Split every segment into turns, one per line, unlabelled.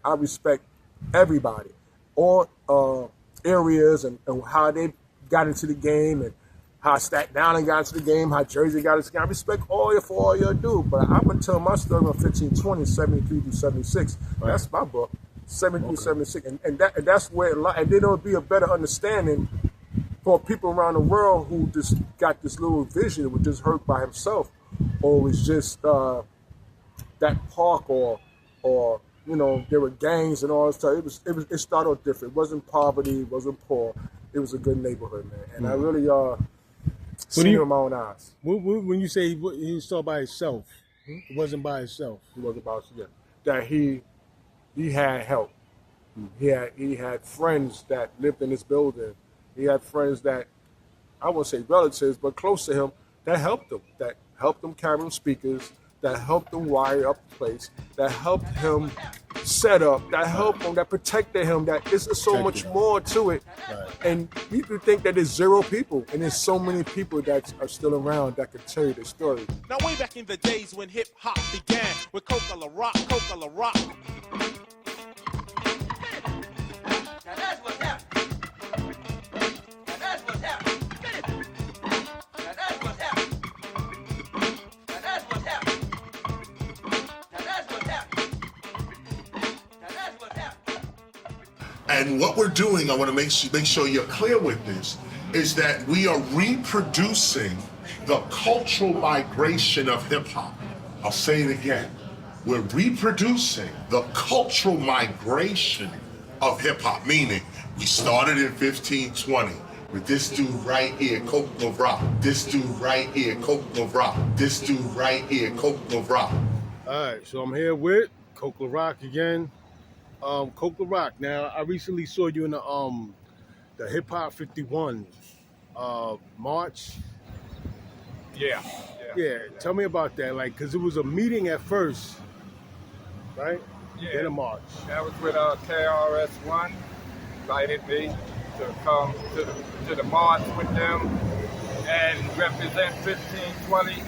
I respect everybody, all areas, and how they got into the game, and how Staten Island got into the game, how Jersey got into the game. I respect all you for all you do, but I'm going to tell my story on 1520, 73 through 76. Right. That's my book, 73 through 76. And that's where it lies. And then it'll be a better understanding for people around the world who just got this little vision with just Herc by himself, or was just that park, or you know, there were gangs and all that stuff. It started off different. It wasn't poverty, it wasn't poor. It was a good neighborhood, man. And I really seen it with my own eyes.
When you say he saw by himself, it wasn't by himself.
It wasn't by himself. That he had help. He had friends that lived in this building. He had friends that, I won't say relatives, but close to him, that helped him carry him speakers, that helped him wire up the place, that helped him set up, that helped him, that protected him, that there's so much more to it. Right. And people think that there's zero people, and there's so many people that are still around that could tell you the story.
Now way back in the days when hip-hop began, with Kool Rock.
And what we're doing, I want to make sure you're clear with this, is that we are reproducing the cultural migration of hip-hop. I'll say it again. We're reproducing the cultural migration of hip-hop, meaning we started in 1520 with this dude right here, Kool Rock. This dude right here, Kool Rock. This dude right here, Kool Rock.
All right, so I'm here with Kool Rock again. Kool Rock. Now, I recently saw you in the HIPHOP51 march.
Yeah.
Tell me about that, like, because it was a meeting at first, right?
Yeah.
Then a march.
That was with KRS-One, invited me to come to the march with them and represent 1520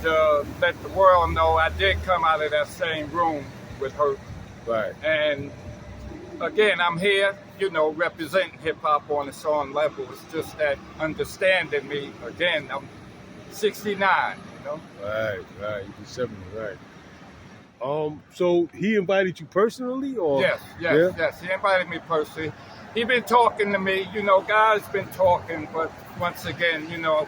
to let the world know I did come out of that same room with her.
Right.
And again, I'm here, you know, representing hip-hop on its own level. It's just that understanding me. Again, I'm 69, you know?
Right. You're 70, right. So he invited you personally, or?
Yes. He invited me personally. He been talking to me, you know, guys been talking, but once again, you know,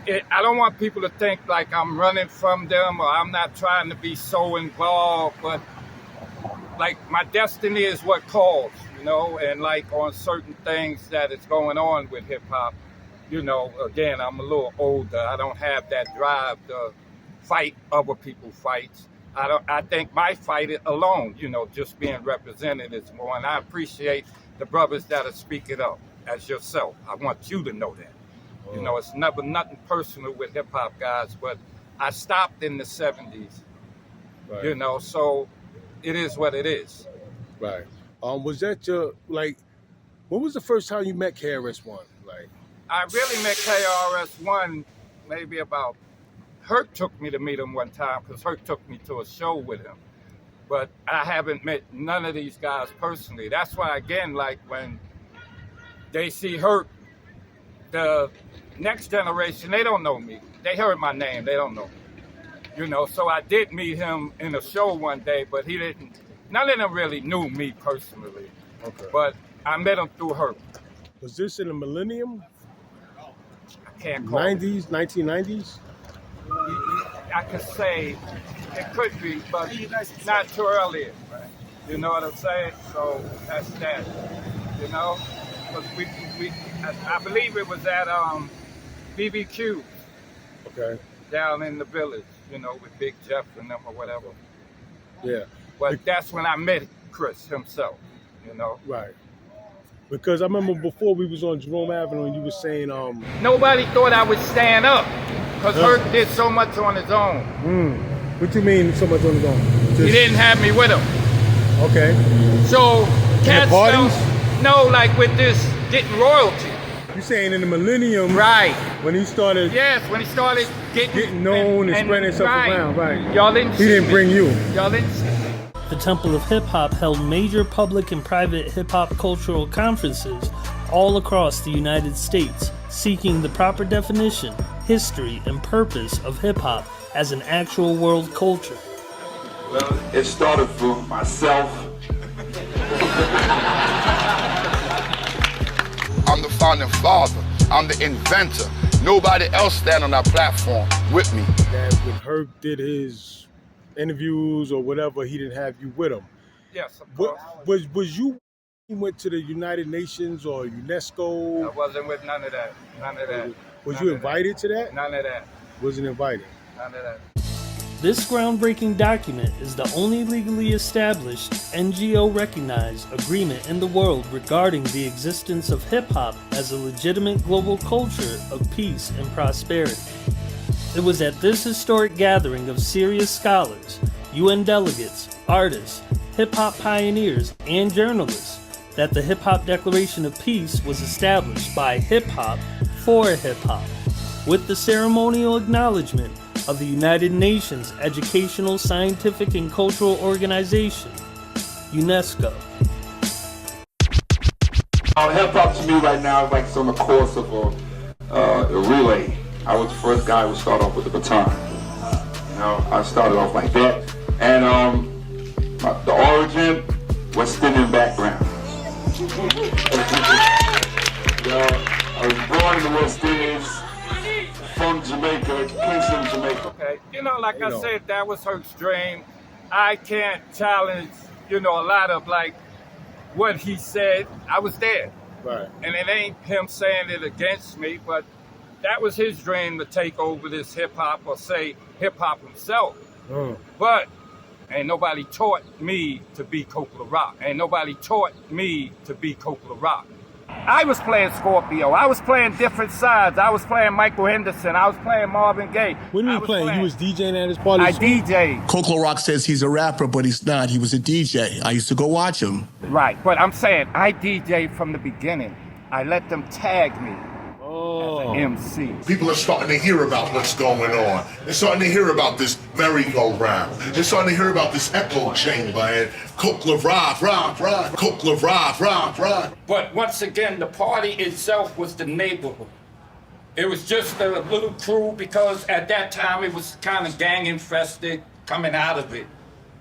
I don't want people to think like I'm running from them or I'm not trying to be so involved, but like my destiny is what calls, you know, and like on certain things that is going on with hip hop, you know, again, I'm a little older. I don't have that drive to fight other people's fights. I think my fight alone, you know, just being represented is more, and I appreciate the brothers that are speaking up as yourself. I want you to know that. You know, it's never nothing personal with hip hop guys, but I stopped in the 70s, right. You know, so it is what it is.
Right. Was that your, like, when was the first time you met KRS-One? Like,
I really met KRS-One maybe about, Herc took me to meet him one time because Herc took me to a show with him. But I haven't met none of these guys personally. That's why, again, like when they see Herc, the next generation, they don't know me. They heard my name, they don't know me. You know, so I did meet him in a show one day, but he didn't, none of them really knew me personally.
Okay.
But I met him through Herc.
Was this in the millennium?
I can't call
90s, 1990s?
I could say it could be, but not too early. You know what I'm saying? So that's that. You know? Because I believe it was at BBQ.
Okay.
Down in the village, you know, with Big Jeff and them or whatever.
Yeah.
But that's when I met Chris himself, you know.
Right. Because I remember before we was on Jerome Avenue and you were saying
nobody thought I would stand up because Herc did so much on his own.
What you mean so much on his own?
He didn't have me with him.
Okay.
So cats
parties?
No, like with this getting royalty.
You saying in the millennium,
right?
When he started,
yes, when he started getting
known and spreading himself around, right?
Y'all didn't.
He didn't bring you.
Y'all didn't.
The Temple of Hip Hop held major public and private hip hop cultural conferences all across the United States, seeking the proper definition, history, and purpose of hip hop as an actual world culture.
Well, it started from myself.
I'm the founding father. I'm the inventor. Nobody else stand on that platform with me.
That when Herc did his interviews or whatever, he didn't have you with him.
Yes, of course.
Was you went to the United Nations or UNESCO?
I wasn't with none of that. None of that.
Was you invited to that?
None of that.
Wasn't invited.
None of that.
This groundbreaking document is the only legally established, NGO-recognized agreement in the world regarding the existence of hip-hop as a legitimate global culture of peace and prosperity. It was at this historic gathering of serious scholars, UN delegates, artists, hip-hop pioneers, and journalists that the Hip-Hop Declaration of Peace was established by hip-hop for hip-hop, with the ceremonial acknowledgement of the United Nations Educational, Scientific, and Cultural Organization, UNESCO.
Hip-hop to me right now is like it's on the course of a relay. I was the first guy who started off with the baton. You know, I started off like that. And the origin, West Indian background. I was born in the West Indies, from Jamaica, Kingston, Jamaica.
Okay, like I said, that was Herc's dream. I can't challenge, a lot of what he said. I was there.
Right.
And it ain't him saying it against me, but that was his dream to take over this hip hop or say hip hop himself. But ain't nobody taught me to be Kool Herc. Ain't nobody taught me to be Kool Herc. I was playing Scorpio. I was playing different sides. I was playing Michael Henderson. I was playing Marvin Gaye.
What do you playing? You was DJing at his party?
I DJ'd.
Kool Herc says he's a rapper, but he's not. He was a DJ. I used to go watch him.
Right, but I'm saying I DJ'd from the beginning. I let them tag me as an MC.
People are starting to hear about what's going on. They're starting to hear about this merry-go-round. They're starting to hear about this echo chamber and Kool Herc, Kool Herc.
But once again, the party itself was the neighborhood. It was just a little crew because at that time it was kind of gang infested coming out of it.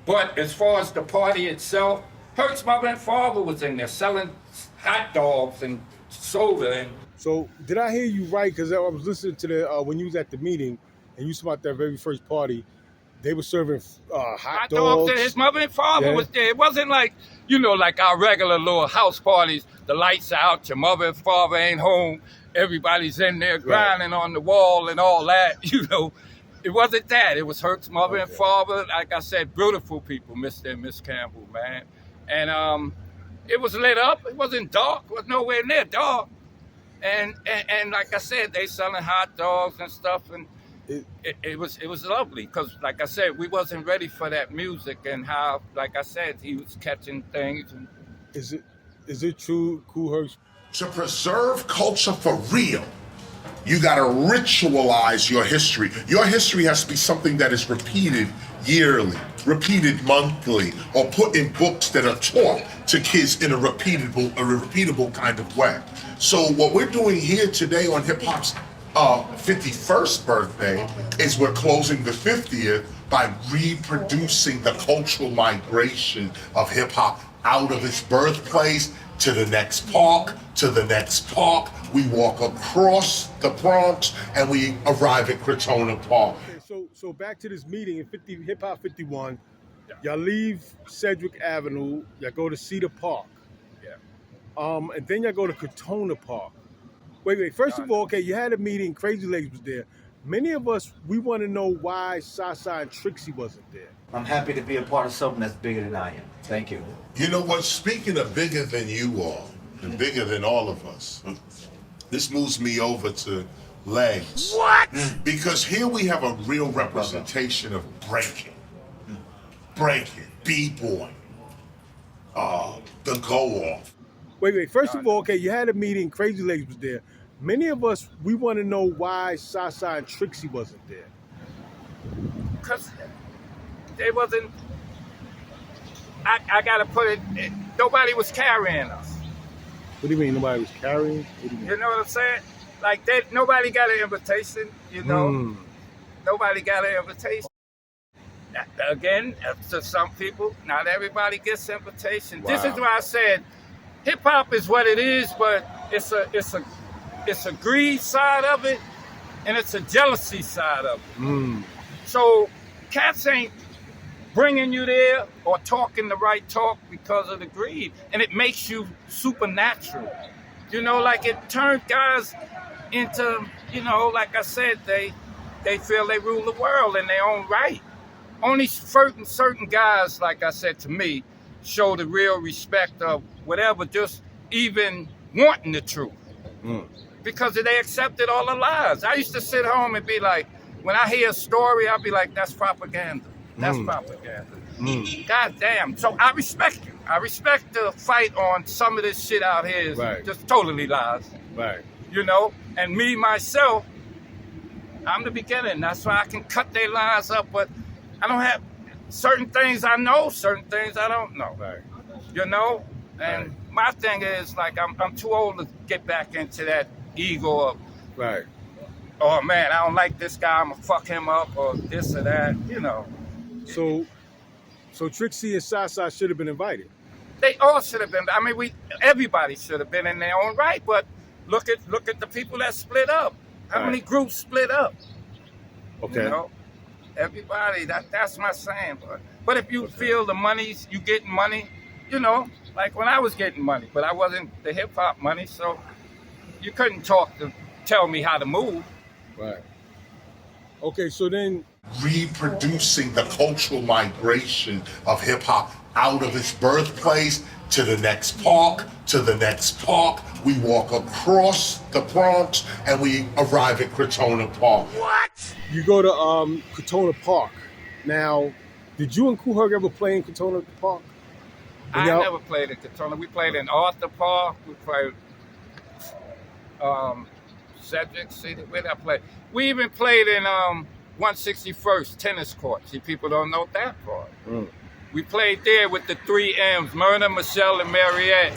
But as far as the party itself, Herc's mother and father was in there selling hot dogs and soda. And
so did I hear you right? Because I was listening to the when you was at the meeting and you saw about that very first party, they were serving hot dogs.
And his mother and father was there. It wasn't like, like our regular little house parties. The lights are out, your mother and father ain't home. Everybody's in there grinding on the wall and all that, It wasn't that. It was Herc's mother and father. Like I said, beautiful people, Mr. and Miss Campbell, man. And it was lit up. It wasn't dark. It was nowhere near dark. And like I said, they selling hot dogs and stuff. And it was lovely because, like I said, we wasn't ready for that music and how, like I said, he was catching things. And
is it true, Kool Herc'S?
To preserve culture for real, you gotta ritualize your history. Your history has to be something that is repeated yearly, repeated monthly, or put in books that are taught to kids in a repeatable kind of way. So what we're doing here today on hip hop's 51st birthday is we're closing the 50th by reproducing the cultural migration of hip hop out of its birthplace to the next park, to the next park. We walk across the Bronx and we arrive at Crotona Park.
Okay, so back to this meeting in Hip Hop 51. Y'all leave Sedgwick Avenue, y'all go to Cedar Park. And then y'all go to Crotona Park. Wait. First of all, okay, you had a meeting, Crazy Legs was there. Many of us, we want to know why Sasa and Trixie wasn't there.
I'm happy to be a part of something that's bigger than I am. Thank you.
You know what, speaking of bigger than you all, and bigger than all of us, this moves me over to Legs.
What?
Because here we have a real representation of breaking, B.Boy, the go-off.
Wait. First of all, okay, you had a meeting, Crazy Legs was there. Many of us, we want to know why Sasa and Trixie wasn't there.
Because they wasn't I gotta put it. Nobody was carrying us.
What do you mean nobody was carrying? What do you mean?
You know what I'm saying? Like nobody got an invitation. You know, nobody got an invitation. Again, to some people, not everybody gets invitation. Wow. This is why I said hip hop is what it is, but it's a greed side of it, and it's a jealousy side of it. So cats ain't bringing you there or talking the right talk because of the greed, and it makes you supernatural. You know, like it turned guys into, you know, like I said, they feel they rule the world in their own right. Only certain guys, like I said, to me, show the real respect of whatever, just even wanting the truth. Because they accepted all the lies. I used to sit home and be like, when I hear a story, I'll be like, that's propaganda. That's propaganda. God damn. So I respect you. I respect the fight on some of this shit out here is just totally lies.
Right.
You know? And me, myself, I'm the beginning. That's why I can cut their lies up, but I don't have certain things I know, certain things I don't know.
Right.
You know? And my thing is, like, I'm too old to get back into that ego of, oh man, I don't like this guy, I'm gonna fuck him up, or this or that, you know.
So Trixie and Sasa should have been invited.
They all should have been. I mean, everybody should have been in their own right, but look at the people that split up. How many groups split up?
Okay.
You know? Everybody, that's my saying. But if you feel the money's, you getting money, you know, like when I was getting money, but I wasn't the hip hop money, so you couldn't tell me how to move.
Right. Okay, so then
reproducing the cultural migration of hip hop out of its birthplace to the next park, to the next park. We walk across the Bronx and we arrive at Crotona Park.
What? You go to Crotona Park. Now, did you and Kool Herc ever play in Crotona Park?
I never played in Crotona. We played in Arthur Park. We played Cedric, Cedar. Where did I play? We even played in 161st tennis court. See, people don't know that part. We played there with the 3 M's, Myrna, Michelle, and Mariette,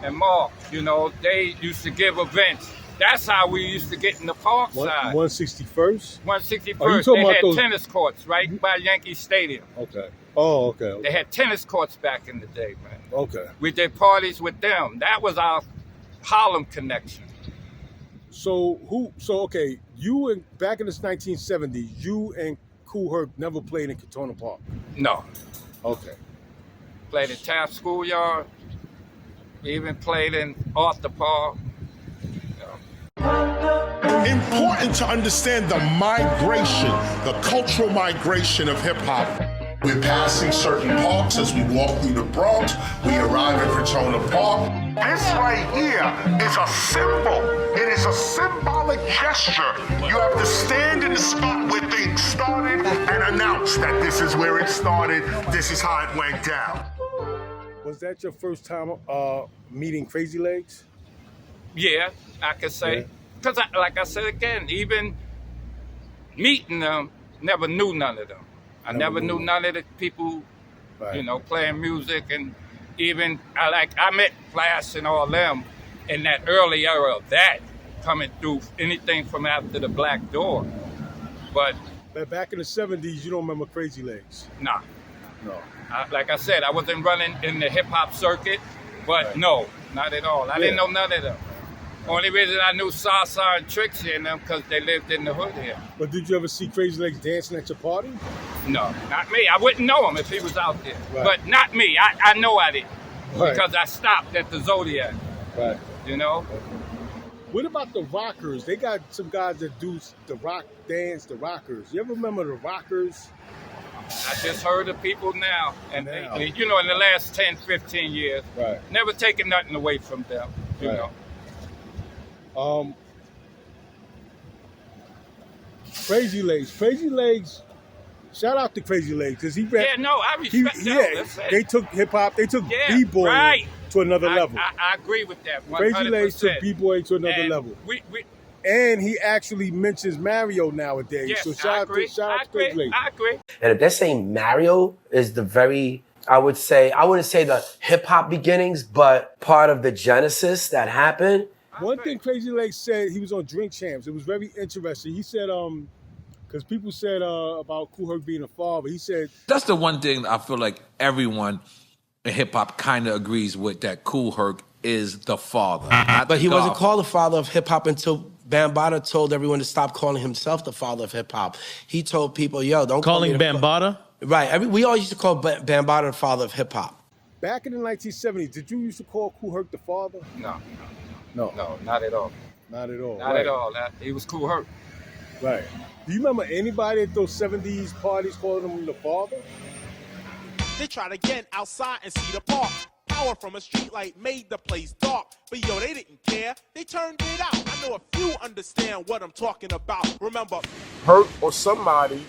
and Mark. You know, they used to give events. That's how we used to get in the park side.
161st?
161st. They had tennis courts right by Yankee Stadium.
Okay. Oh, okay.
They had tennis courts back in the day, man.
Okay.
We did parties with them. That was our Harlem connection.
So okay, you and back in the 1970s, you and Kool Herc never played in Crotona Park?
No.
Okay.
Played in Taft Schoolyard. We even played in Arthur Park.
Important to understand the migration, the cultural migration of hip hop. We're passing certain parks as we walk through the Bronx. We arrive at Crotona Park. This right here is a symbol. It is a symbolic gesture. You have to stand in the spot where things started and announce that this is where it started. This is how it went down.
Was that your first time meeting Crazy Legs?
Yeah, I could say. Because, like I said again, even meeting them, never knew none of them. I never knew none of the people, you know, playing music. And even, I met Flash and all them in that early era of that, coming through anything from after the Black Door. But
back in the 70s, you don't remember Crazy Legs?
Nah.
No.
Like I said, I wasn't running in the hip-hop circuit, but no, not at all. I didn't know none of them. Only reason I knew Sasa and Trixie and them because they lived in the hood here.
But did you ever see Crazy Legs dancing at your party?
No, not me. I wouldn't know him if he was out there. But not me. I know I didn't. Because I stopped at the Zodiac.
Right.
You know?
What about the Rockers? They got some guys that do the rock dance, the Rockers. You ever remember the Rockers?
I just heard of people now. And, they, you know, in the last 10, 15 years, never taken nothing away from them, you know.
Crazy Legs. Shout out to Crazy Legs because he ran.
Yeah, no, I respect that.
They took hip hop. They took B.Boy to another level.
I agree with that. 100%.
Crazy Legs took B.Boy to another level. And he actually mentions Mario nowadays.
Yes,
so shout out to Crazy Legs.
I agree.
And if they're saying Mario is the very I wouldn't say the hip hop beginnings, but part of the genesis that happened.
One thing Crazy Legs said, he was on Drink Champs. It was very interesting. He said, because people said about Kool Herc being a father, he said...
That's the one thing I feel like everyone in hip-hop kind of agrees with, that Kool Herc is the father.
But he wasn't called the father of hip-hop until Bambaataa told everyone to stop calling himself the father of hip-hop. He told people, yo, don't call me
Bambaataa?
Right. We all used to call Bambaataa the father of hip-hop.
Back in the 1970s, did you used to call Kool Herc the father?
No,
No,
not at all.
not at all.
Not at all. He was Kool Herc.
Right. Do you remember anybody at those 70s parties calling him the father?
They tried again outside in Cedar Park. Power from a street light made the place dark. But yo, they didn't care. They turned it out. I know a few understand what I'm talking about. Remember,
Herc or somebody,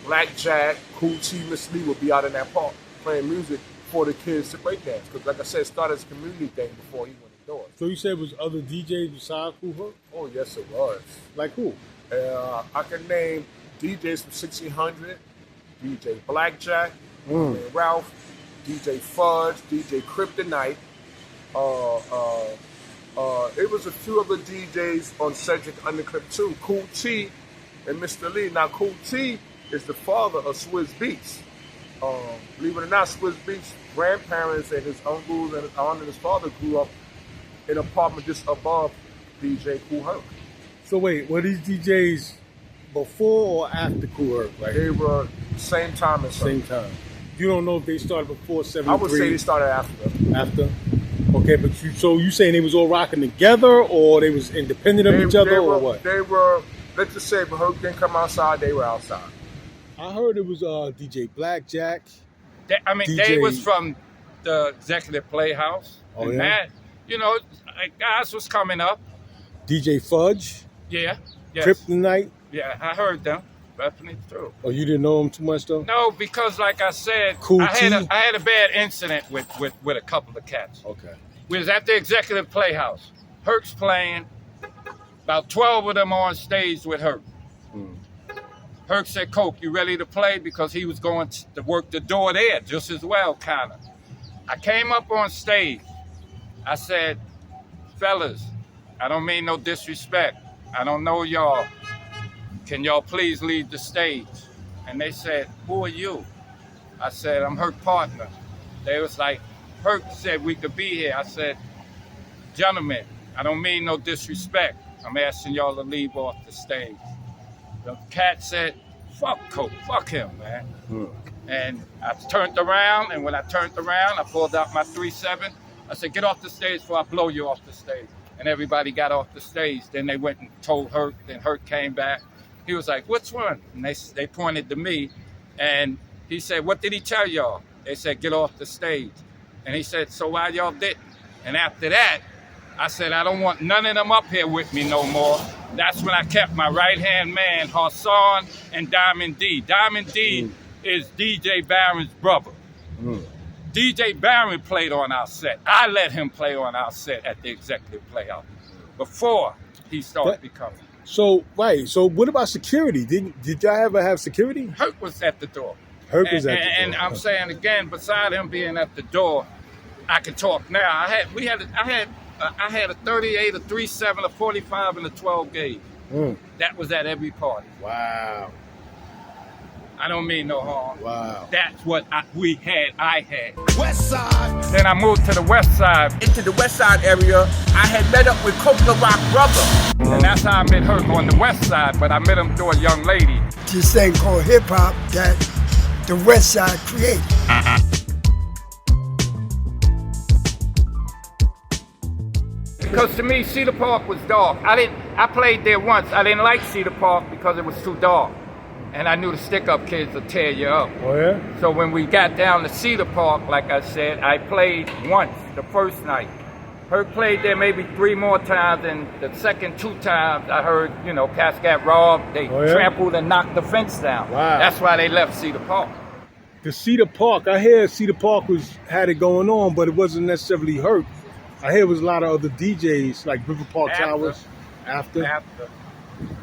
Black Jack, Kool T, Miss Lee would be out in that park playing music for the kids to break dance. Because like I said, it started as a community thing before he went indoors.
So you said it was other DJs besides Kool Herc?
Oh, yes, it was.
Like who?
I can name DJs from 1600, DJ Blackjack, Ralph, DJ Fudge, DJ Kryptonite. It was a few other DJs on Cedric Underclip too. Kool T and Mr. Lee. Now Kool T is the father of Swizz Beatz. Believe it or not, Swizz Beatz' grandparents and his uncles and his aunt and his father grew up in an apartment just above DJ Kool Herc.
So wait, were these DJs before or after Kool Herc? Right?
They were same time as
same time. You don't know if they started before 73?
I would say they started after.
After? Okay, but you saying they was all rocking together, or they was independent of each other, or what?
They were, let's just say, if Herc didn't come outside, they were outside.
I heard it was DJ Blackjack.
They was from the Executive Playhouse.
Oh,
and
yeah?
that, guys was coming up.
DJ Fudge.
Yeah. Yes.
Kryptonite.
Yeah, I heard them. Definitely true.
Oh, you didn't know them too much though?
No, because like I said,
Kool
I
T?
had a bad incident with a couple of cats.
Okay.
We was at the Executive Playhouse. Herc's playing. About 12 of them on stage with Herc. Herc said, Coke, you ready to play? Because he was going to work the door there just as well, kind of. I came up on stage. I said, fellas, I don't mean no disrespect. I don't know y'all. Can y'all please leave the stage? And they said, who are you? I said, I'm Herc's partner. They was like, Herc said we could be here. I said, gentlemen, I don't mean no disrespect. I'm asking y'all to leave off the stage. The cat said, fuck Coke, fuck him, man. And I turned around, and when I turned around, I pulled out my 3-7. I said, get off the stage before I blow you off the stage. And everybody got off the stage. Then they went and told Herc, then Herc came back. He was like, which one? And they pointed to me, and he said, what did he tell y'all? They said, get off the stage. And he said, so why y'all didn't? And after that, I said, I don't want none of them up here with me no more. That's when I kept my right-hand man, Hassan and Diamond D. Diamond D is DJ Barron's brother. DJ Barron played on our set. I let him play on our set at the Executive Playhouse before he started becoming.
So, right. So what about security? Did y'all ever have security?
Herc was at the door.
Herc was at the door.
And I'm saying again, beside him being at the door, I can talk now. I had a 38, a 37, a 45, and a 12 gauge. That was at every party.
Wow.
I don't mean no harm.
Wow.
That's what I had.
West Side.
Then I moved to the West Side.
Into the West Side area, I had met up with Coke the Rock brother.
And that's how I met Herc on the West Side, but I met him through a young lady.
This thing called hip-hop that the West Side created.
Because to me, Cedar Park was dark. I played there once. I didn't like Cedar Park because it was too dark. And I knew the stick-up kids would tear you up.
Oh, yeah?
So when we got down to Cedar Park, like I said, I played once, the first night. Herc played there maybe 3 more times, and the second 2 times I heard, cats got robbed, they trampled and knocked the fence down.
Wow.
That's why they left Cedar Park.
The Cedar Park, I hear Cedar Park had it going on, but it wasn't necessarily Herc. I hear it was a lot of other DJs, like River Park Towers. After. Oh,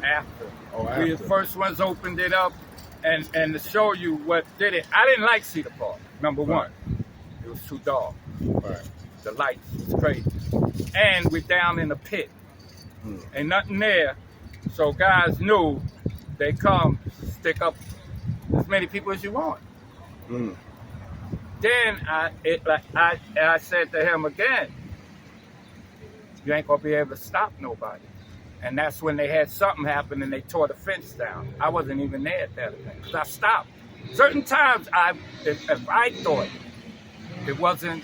after.
We the first ones opened it up, and to show you what did it. I didn't like Cedar Park, number one. It was too dark.
Right.
The lights was crazy. And we're down in the pit. Ain't nothing there. So guys knew they come stick up as many people as you want. Then I said to him again, you ain't gonna be able to stop nobody. And that's when they had something happen and they tore the fence down. I wasn't even there at that event because I stopped. Certain times, if I thought it wasn't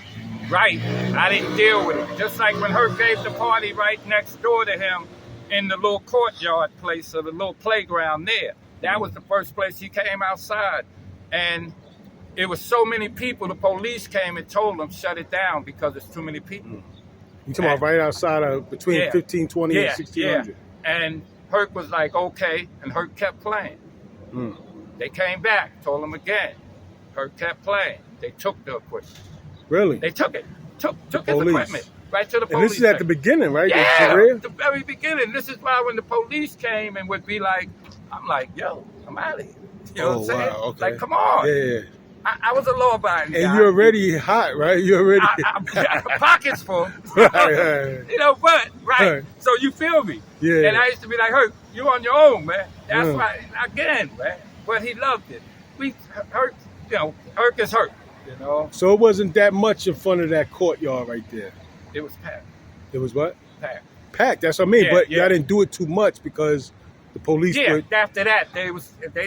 right, I didn't deal with it. Just like when Herc gave the party right next door to him in the little courtyard place or the little playground there. That was the first place he came outside. And it was so many people, the police came and told him shut it down because there's too many people.
You talking about right outside of between 1520 and 1600?
Yeah. And Herc was like, okay, and Herc kept playing. They came back, told him again. Herc kept playing. They took the equipment.
Really?
They took it. Took his equipment right to the police.
And this is at the beginning, right?
Yeah, the very beginning. This is why when the police came and would be like, I'm like, yo, I'm out of here. You know what I'm saying?
Wow, okay.
Like, come on.
Yeah.
I was a law-abiding guy.
And you're already hot, right? You're already...
pockets full.
right.
You know, but, right. So you feel me?
Yeah.
And I used to be like, Herc, you on your own, man. That's why, again, man. But he loved it. Herc, you know, Herc is Herc, you know.
So it wasn't that much in front of that courtyard right there?
It was packed.
It was what?
Packed.
Packed, that's what I mean.
Yeah,
but y'all didn't do it too much because the police
Yeah,
were...
after that, they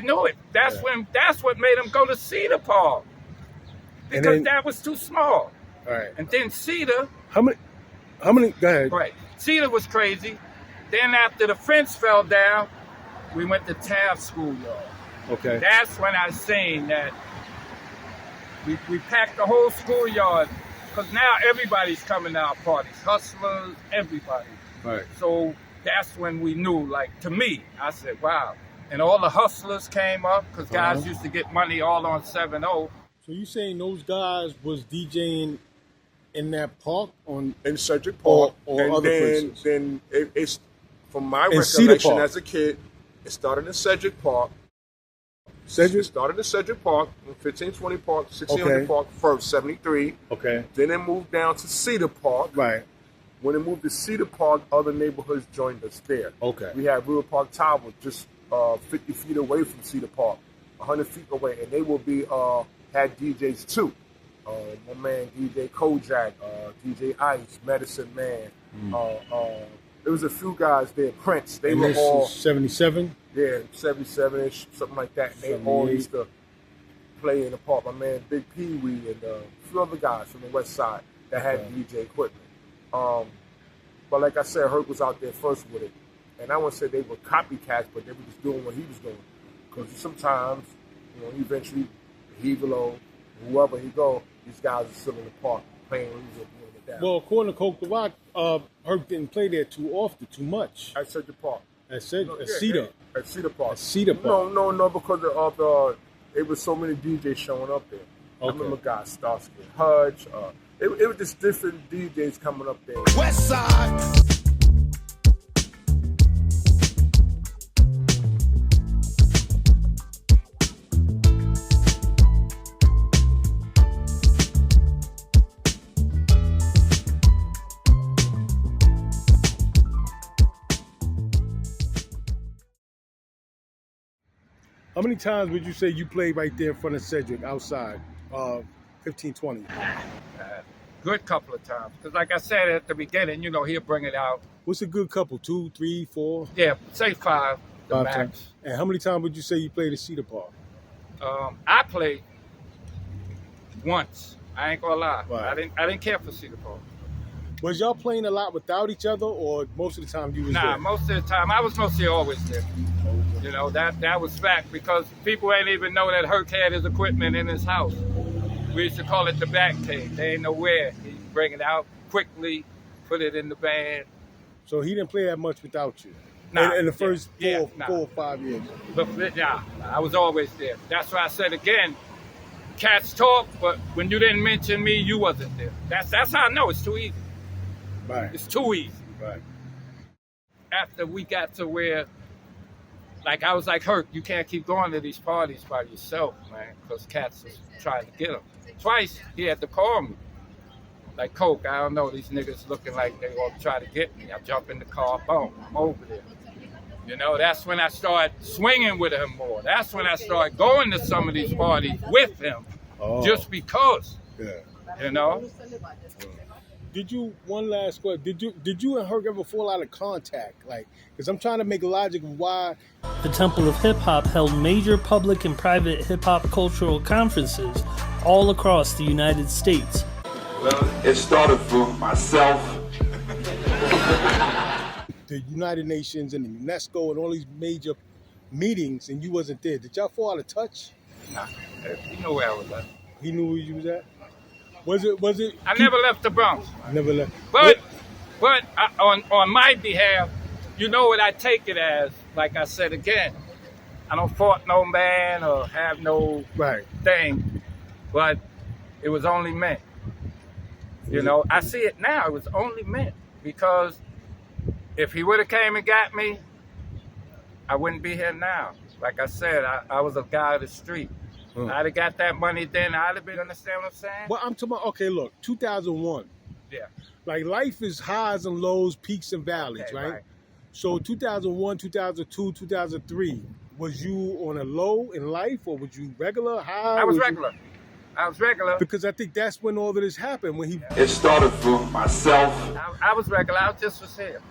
knew it. That's what made them go to Cedar Park. Because that was too small.
All right.
And then Cedar...
How many, go ahead.
Right. Cedar was crazy. Then after the fence fell down, we went to Taft Schoolyard.
Okay.
That's when I seen that we packed the whole schoolyard because now everybody's coming to our parties. Hustlers, everybody.
Right.
So that's when we knew, like, to me, I said, wow. And all the hustlers came up because guys used to get money all on 7-0.
So you saying those guys was DJing in that park
in Cedar Park
or
and
other
then,
places?
Then it's from my
In Cedar
recollection
Park.
as a kid, it started in Cedar Park.
Cedric?
It started in Cedar Park, 1520 Park, 1600 Park first, 73.
Okay.
Then it moved down to Cedar Park.
Right.
When it moved to Cedar Park, other neighborhoods joined us there.
Okay.
We had River Park Tower just 50 feet away from Cedar Park, 100 feet away, and they will be had DJs too. My man DJ Kojak, DJ Ice, Medicine Man. There was a few guys there. Prince. They
and
were
this
all
is 77.
Yeah, 77-ish, something like that. And they all used to play in the park. My man Big Pee Wee and a few other guys from the West Side that had DJ equipment. But like I said, Herc was out there first with it. And I wouldn't say they were copycats, but they were just doing what he was doing. Because sometimes, you know, eventually, the Hevalow, whoever he go, these guys are still in the park playing music, doing it down.
Well, according to Coke the Rock, Herc didn't play there too often, too much.
At Cedar Park.
At Cedar?
No,
at
yeah,
Cedar?
Yeah, at Cedar Park.
At Cedar Park.
No, because of it was so many DJs showing up there. I remember guys, Starsky and Hutch. It was just different DJs coming up there.
West Side.
How many times would you say you played right there in front of Cedric outside 1520?
Good couple of times. Because like I said at the beginning, you know, he'll bring it out.
What's a good couple? 2, 3, 4?
Yeah, say 5, the
5
max.
times. And how many times would you say you played at Cedar Park?
I played once. I ain't gonna lie.
Right.
I didn't care for Cedar Park.
Was y'all playing a lot without each other, or most of the time you was there?
Nah, most of the time I was mostly always there. You know, that was fact because people ain't even know that Herc had his equipment in his house. We used to call it the back cave. They ain't know where. He'd bring it out quickly, put it in the band.
So he didn't play that much without you?
Nah,
in the first 4
nah.
or 5 years?
But yeah, I was always there. That's why I said again, cats talk, but when you didn't mention me, you wasn't there. That's how I know it's too easy.
Right.
It's too easy.
Right.
After we got to where, like I was like, Herc, you can't keep going to these parties by yourself, man, because cats is trying to get him. Twice he had to call me. Like, Coke, I don't know, these niggas looking like they all try to get me. I jump in the car, boom, I'm over there. You know, that's when I started swinging with him more. That's when I started going to some of these parties with him, just because.
Yeah.
You know?
One last question, did you and Herc ever fall out of contact? Like, because I'm trying to make logic of why.
The Temple of Hip Hop held major public and private hip hop cultural conferences all across the United States.
Well, it started from myself.
The United Nations and the UNESCO and all these major meetings, and you wasn't there. Did y'all fall out of touch?
Nah, he knew where I was at.
He knew where you was at? Was it?
I never left the Bronx.
Never left.
But on my behalf, you know what I take it as, like I said again, I don't fault no man or have no thing, but it was only meant. You know, I see it now, it was only meant, because if he would have came and got me, I wouldn't be here now. Like I said, I was a guy of the street. I'd have got that money then, I'd have been, understand what I'm saying?
Well, I'm talking about, okay, look, 2001.
Yeah.
Like, life is highs and lows, peaks and valleys, right? So 2001, 2002, 2003, was you on a low in life, or was you regular, high?
I was regular. I was regular.
Because I think that's when all of this happened, when he...
It started from myself.
I was regular, I just was here.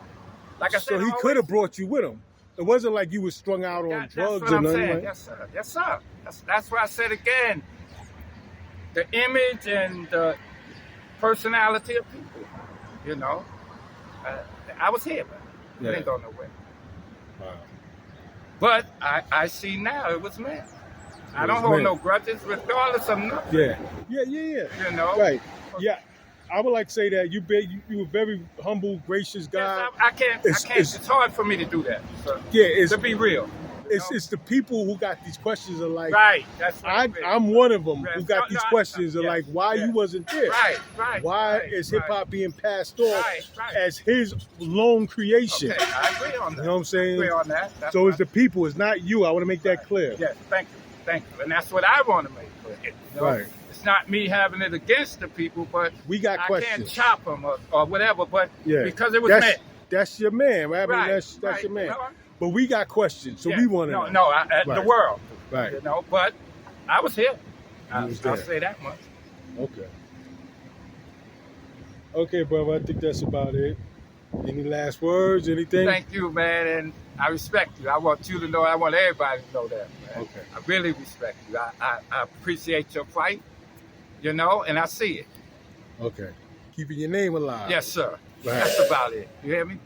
Like I said,
so he could have brought you with him. It wasn't like you was strung out on drugs or nothing. Like...
Yes, sir. Yes, sir. That's why I said again, the image and the personality of people, you know. I was here, man. I didn't go nowhere.
Wow.
But I see now it was meant. I don't hold no grudges, regardless of nothing.
Yeah.
You know?
Right. Yeah. I would like to say that you were a very humble, gracious guy.
Yes, I can't. It's hard for me to do that. So,
to
be real.
It's the people who got these questions are like,
right. That's right.
I'm one of them who got these questions are like, why you wasn't there?
Right.
Why is hip hop being passed off as his lone creation?
Okay, I agree on that.
You know what I'm saying?
I agree on that.
So it's the people. It's not you. I want to make that clear.
Yes. Thank you. And that's what I want to make clear. You know? Right. It's not me having it against the people, but
we got questions.
I can't chop them or whatever, but because it was meant.
That's your man, right? I mean, that's your man. No, but we got questions, so we want to know.
No, the world.
Right.
You know, but I was here. I'll say that much.
Okay. Okay, brother, I think that's about it. Any last words, anything?
Thank you, man, and I respect you. I want you to know, I want everybody to know that, man.
Okay.
I really respect you. I appreciate your fight, you know, and I see it.
Okay. Keeping your name alive.
Yes, sir.
Right.
That's about it. You hear me?